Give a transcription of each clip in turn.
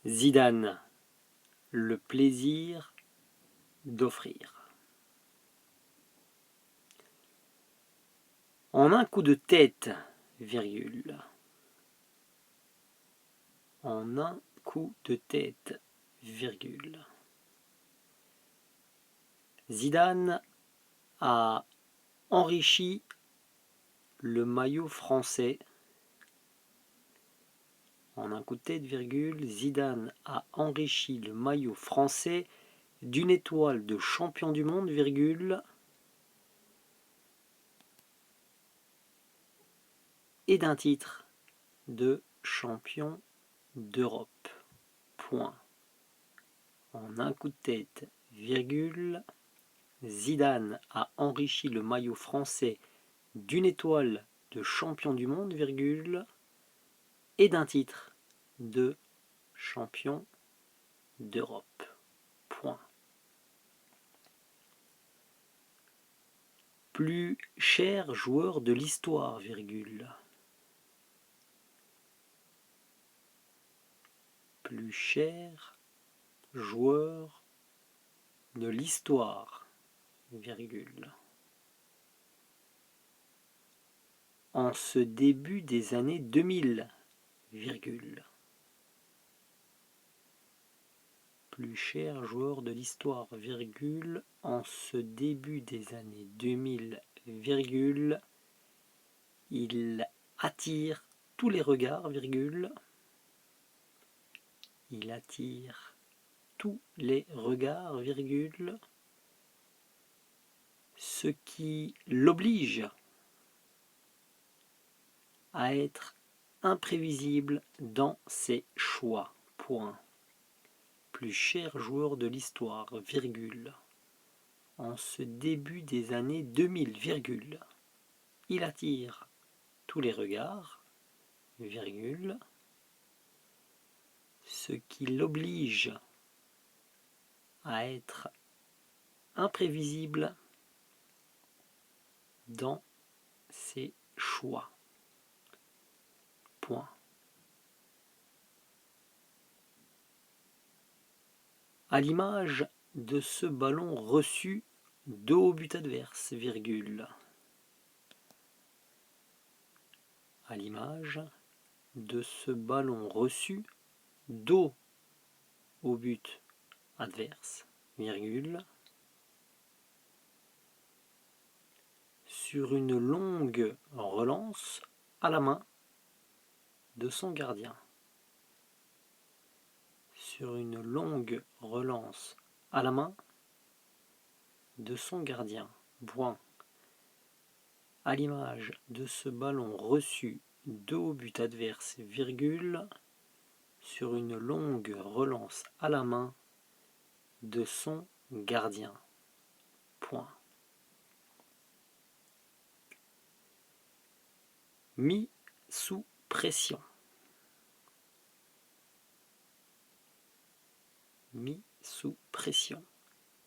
Zidane, le plaisir d'offrir. En un coup de tête, virgule. En un coup de tête, virgule. Zidane a enrichi le maillot français. En un coup de tête, virgule, Zidane a enrichi le maillot français d'une étoile de champion du monde, virgule, et d'un titre de champion d'Europe. Point. En un coup de tête, virgule, Zidane a enrichi le maillot français d'une étoile de champion du monde, virgule, et d'un titre de champion d'Europe. Point. Plus cher joueur de l'histoire, virgule. Plus cher joueur de l'histoire, virgule. En ce début des années 2000, virgule. Plus cher joueur de l'histoire, virgule, en ce début des années 2000, virgule, il attire tous les regards, virgule, il attire tous les regards, virgule, ce qui l'oblige à être imprévisible dans ses choix, point. Plus cher joueur de l'histoire, virgule. En ce début des années 2000, virgule. Il attire tous les regards, virgule. Ce qui l'oblige à être imprévisible dans ses choix. Point. À l'image de ce ballon reçu dos au but adverse, virgule. À l'image de ce ballon reçu dos au but adverse, virgule. Sur une longue relance à la main de son gardien. Sur une longue relance à la main de son gardien. Point. À l'image de ce ballon reçu dos au but adverse, virgule, sur une longue relance à la main de son gardien. Point. Mis sous pression. Mis sous pression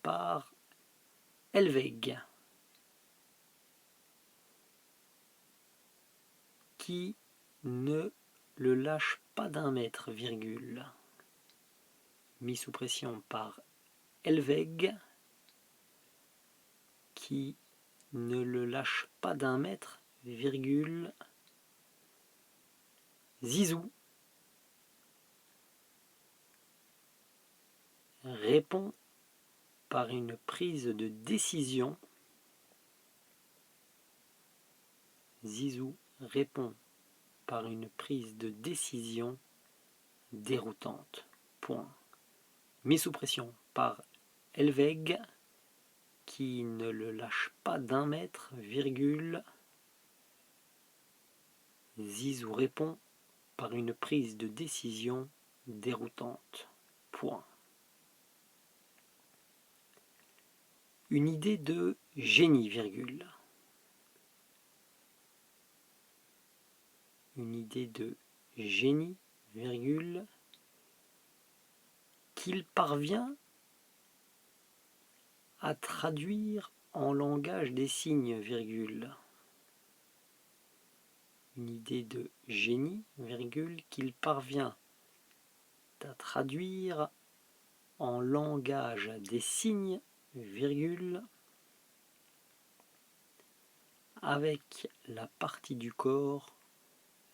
par Helveg, qui ne le lâche pas d'un mètre, virgule. Mis sous pression par Helveg, qui ne le lâche pas d'un mètre, virgule. Zizou répond par une prise de décision. Zizou répond par une prise de décision déroutante. Point. Mis sous pression par Helveg, qui ne le lâche pas d'un mètre, virgule. Zizou répond par une prise de décision déroutante. Point. Une idée de génie, virgule. Une idée de génie, virgule, qu'il parvient à traduire en langage des signes, virgule. Une idée de génie, virgule, qu'il parvient à traduire en langage des signes, virgule, avec la partie du corps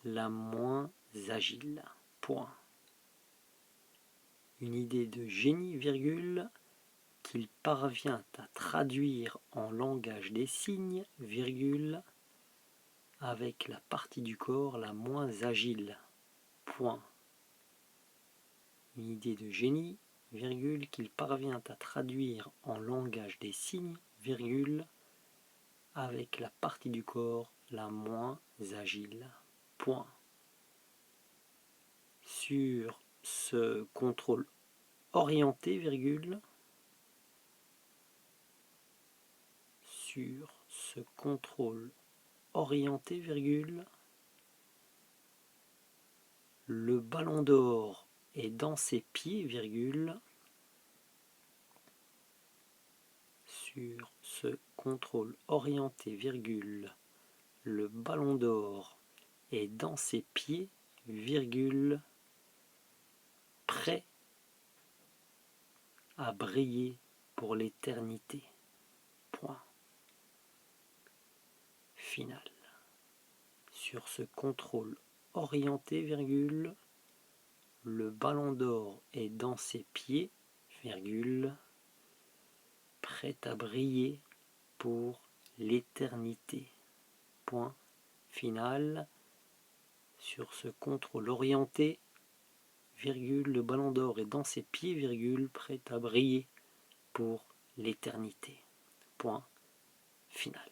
la moins agile. Point. Une idée de génie, virgule, qu'il parvient à traduire en langage des signes, virgule, avec la partie du corps la moins agile. Point. Une idée de génie, virgule, qu'il parvient à traduire en langage des signes, virgule, avec la partie du corps la moins agile. Point. Sur ce contrôle orienté, virgule, sur ce contrôle orienté, virgule, le ballon d'or est dans ses pieds, virgule, sur ce contrôle orienté, virgule, le ballon d'or est dans ses pieds, virgule, prêt à briller pour l'éternité. Point. Final. Sur ce contrôle orienté, virgule, le ballon d'or est dans ses pieds, virgule, prêt à briller pour l'éternité. Point final. Sur ce contrôle orienté, virgule, le ballon d'or est dans ses pieds, virgule, prêt à briller pour l'éternité. Point final.